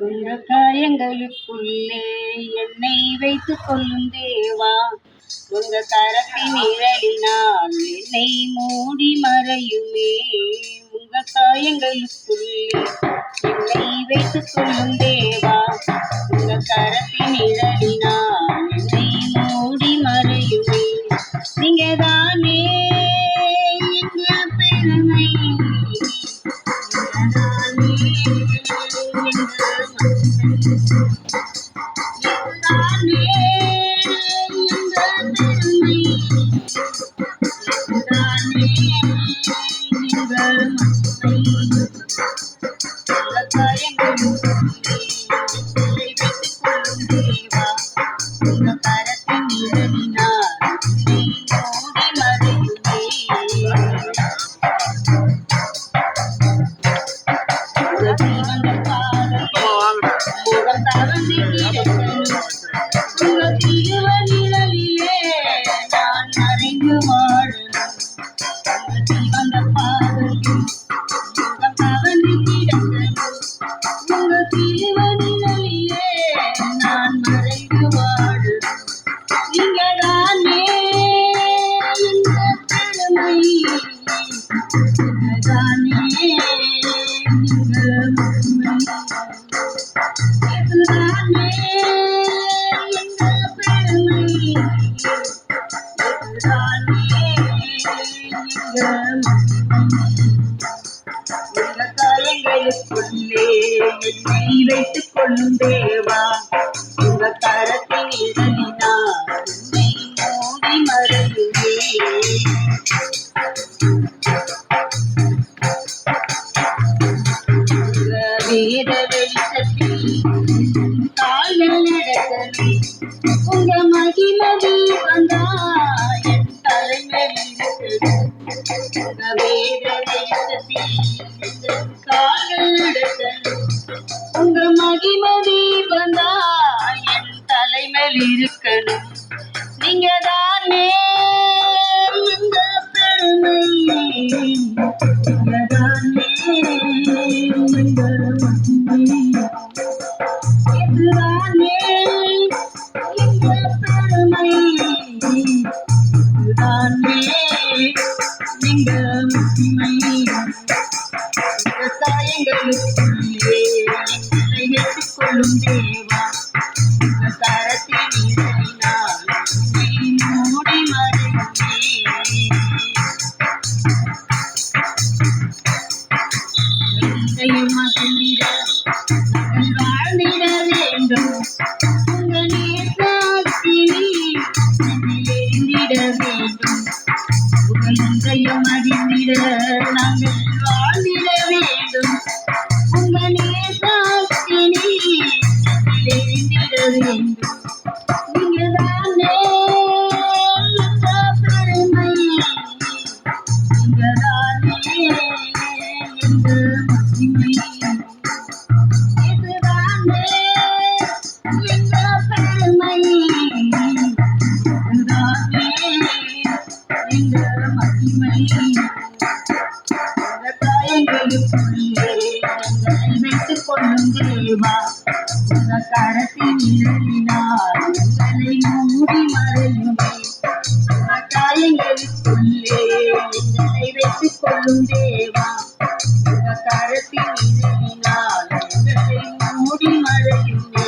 உங்க காயங்களுக்குள்ளே என்னை வைத்துக் கொள்ளும் தேவா, உங்க கரத்தின் நிழலினால் என்னை மூடி மறையுமே. உங்க காயங்களுக்குள்ளே என்னை வைத்துக் கொள்ளும் தேவா, உங்க கரத்தின் நிழலினால் என்னை மூடி மறையுமே. நீங்க தானே எங்கள் பெருமை, காயங்களுக்குள்ளே என்னை வைத்துக் கொள்ளும் தேவா, உங்க கரத்தின் நிழலினால் என்னை மூடி மறையுமே. வேத வெளிச்சத்தில் கால்கள் நடக்கணும், உங்க மகிமதி வந்தா என் தலைமையில் இருக்கணும். உங்க வேத வெளிச்சத்தில் கால்கள் நடக்கணும், உங்க மகிமதி வந்தா என் தலைமையில் இருக்கணும். நீங்க தானே இந்த பெருமை, நீங்க தானே இந்த மகிமை, இதுதானே இந்த பெருமை, இதுதானே இந்த மகிமை. இந்த காயங்களுக்குள்ளே என்னை வைத்துக் கொள்ளும் தேவா, இந்த கரத்தின் நிழலினால் என்னை மூடி மறையுமே. மகிழ்ந்திட நாங்கள் வாழ்ந்திட வேண்டும், உங்க நேசத்தினி எரிந்திட வேண்டும். உங்கள் இன்றையும் அறிந்திட நாங்கள் வாழ்ந்திட வேண்டும், உங்க நேசத்தினி எரிந்திட வேண்டும். நீங்க தானே இந்த பெருமை, நீங்க தானே இந்த மகிமை, இதுதானே எங்க பெருமை, இதுதானே எங்க மகிமை. உங்க காயங்களுக்குள்ளே எங்களை வைத்துக் கொள்ளும் தேவா, உங்க கரத்தின் நிழலினால் எங்களை மூடி மறையுமே. உங்க காயங்களுக்குள்ளே எங்களை வைத்துக் கொள்ளும் தேவா, உங்க கரத்தின் நிழலினால் எங்களை மூடி மறையுமே.